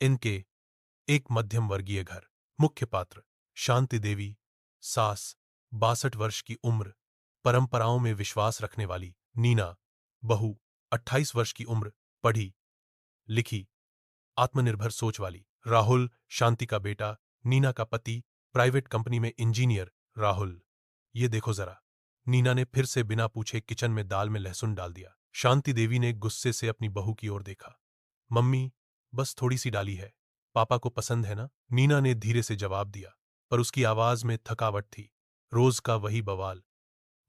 इनके एक मध्यम वर्गीय घर। मुख्य पात्र शांति देवी, सास, 62 वर्ष की उम्र, परंपराओं में विश्वास रखने वाली। नीना, बहू, 28 वर्ष की उम्र, पढ़ी लिखी, आत्मनिर्भर सोच वाली। राहुल, शांति का बेटा, नीना का पति, प्राइवेट कंपनी में इंजीनियर। राहुल, ये देखो जरा। नीना ने फिर से बिना पूछे किचन में दाल में लहसुन डाल दिया। शांति देवी ने गुस्से से अपनी बहू की ओर देखा। मम्मी, बस थोड़ी सी डाली है, पापा को पसंद है ना? नीना ने धीरे से जवाब दिया, पर उसकी आवाज में थकावट थी। रोज का वही बवाल,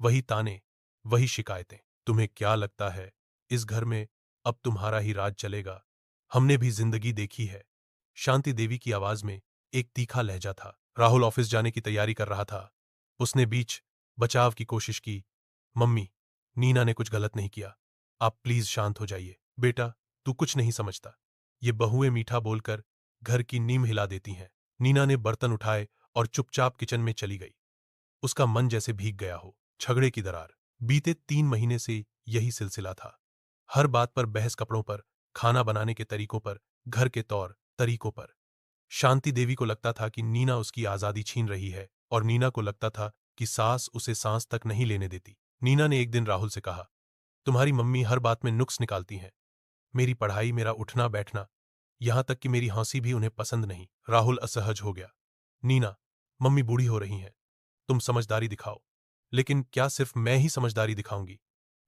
वही ताने, वही शिकायतें। तुम्हें क्या लगता है इस घर में अब तुम्हारा ही राज चलेगा? हमने भी जिंदगी देखी है। शांति देवी की आवाज में एक तीखा लहजा था। राहुल ऑफिस जाने की तैयारी कर रहा था। उसने बीच बचाव की कोशिश की। मम्मी, नीना ने कुछ गलत नहीं किया, आप प्लीज शांत हो जाइए। बेटा, तू कुछ नहीं समझता। ये बहुएं मीठा बोलकर घर की नींव हिला देती हैं। नीना ने बर्तन उठाए और चुपचाप किचन में चली गई। उसका मन जैसे भीग गया हो। झगड़े की दरार। बीते 3 महीने से यही सिलसिला था। हर बात पर बहस, कपड़ों पर, खाना बनाने के तरीकों पर, घर के तौर तरीकों पर। शांति देवी को लगता था कि नीना उसकी आजादी छीन रही है, और नीना को लगता था कि सास उसे सांस तक नहीं लेने देती। नीना ने एक दिन राहुल से कहा, तुम्हारी मम्मी हर बात में नुक्स निकालती हैं। मेरी पढ़ाई, मेरा उठना बैठना, यहां तक कि मेरी हंसी भी उन्हें पसंद नहीं। राहुल असहज हो गया। नीना, मम्मी बूढ़ी हो रही हैं, तुम समझदारी दिखाओ। लेकिन क्या सिर्फ मैं ही समझदारी दिखाऊंगी?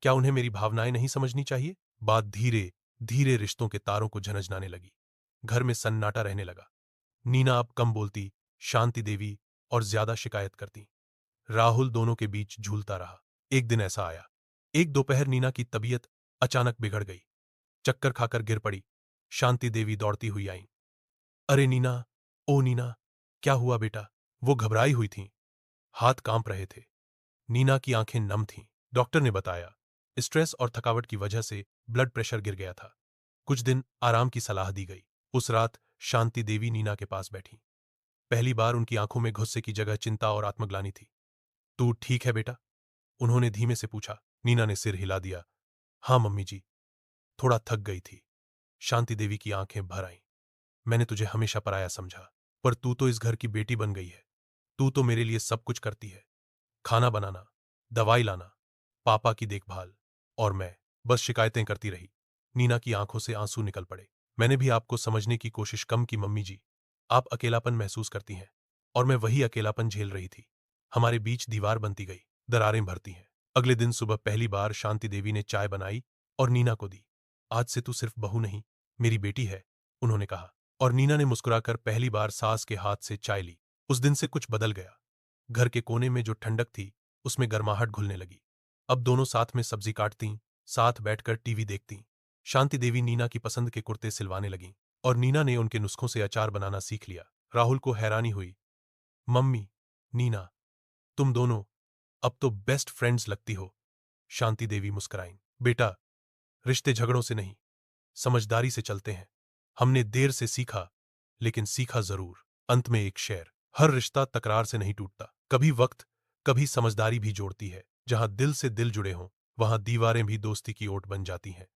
क्या उन्हें मेरी भावनाएं नहीं समझनी चाहिए? बात धीरे धीरे रिश्तों के तारों को झनझनाने लगी। घर में सन्नाटा रहने लगा। नीना अब कम बोलती, शांति देवी और ज्यादा शिकायत करती। राहुल दोनों के बीच झूलता रहा। एक दिन ऐसा आया, एक दोपहर नीना की तबीयत अचानक बिगड़ गई। चक्कर खाकर गिर पड़ी। शांति देवी दौड़ती हुई आई। अरे नीना, ओ नीना, क्या हुआ बेटा? वो घबराई हुई थीं, हाथ कांप रहे थे। नीना की आंखें नम थीं। डॉक्टर ने बताया, स्ट्रेस और थकावट की वजह से ब्लड प्रेशर गिर गया था। कुछ दिन आराम की सलाह दी गई। उस रात शांति देवी नीना के पास बैठी। पहली बार उनकी आंखों में गुस्से की जगह चिंता और आत्मग्लानि थी। तू ठीक है बेटा? उन्होंने धीमे से पूछा। नीना ने सिर हिला दिया। हाँ मम्मी जी, थोड़ा थक गई थी। शांति देवी की आंखें भर आईं। मैंने तुझे हमेशा पराया समझा, पर तू तो इस घर की बेटी बन गई है। तू तो मेरे लिए सब कुछ करती है, खाना बनाना, दवाई लाना, पापा की देखभाल। और मैं बस शिकायतें करती रही। नीना की आंखों से आंसू निकल पड़े। मैंने भी आपको समझने की कोशिश कम की मम्मी जी। आप अकेलापन महसूस करती हैं, और मैं वही अकेलापन झेल रही थी। हमारे बीच दीवार बनती गई, दरारें भरती हैं। अगले दिन सुबह पहली बार शांति देवी ने चाय बनाई और नीना को दी। आज से तू सिर्फ बहू नहीं, मेरी बेटी है, उन्होंने कहा। और नीना ने मुस्कुराकर पहली बार सास के हाथ से चाय ली। उस दिन से कुछ बदल गया। घर के कोने में जो ठंडक थी, उसमें गर्माहट घुलने लगी। अब दोनों साथ में सब्जी काटतीं, साथ बैठकर टीवी देखतीं। शांति देवी नीना की पसंद के कुर्ते सिलवाने लगीं, और नीना ने उनके नुस्खों से अचार बनाना सीख लिया। राहुल को हैरानी हुई। मम्मी, नीना, तुम दोनों अब तो बेस्ट फ्रेंड्स लगती हो। शांति देवी मुस्कुराईं। बेटा, रिश्ते झगड़ों से नहीं, समझदारी से चलते हैं। हमने देर से सीखा, लेकिन सीखा जरूर। अंत में एक शेर, हर रिश्ता तकरार से नहीं टूटता, कभी वक्त, कभी समझदारी भी जोड़ती है। जहां दिल से दिल जुड़े हों, वहां दीवारें भी दोस्ती की ओट बन जाती हैं।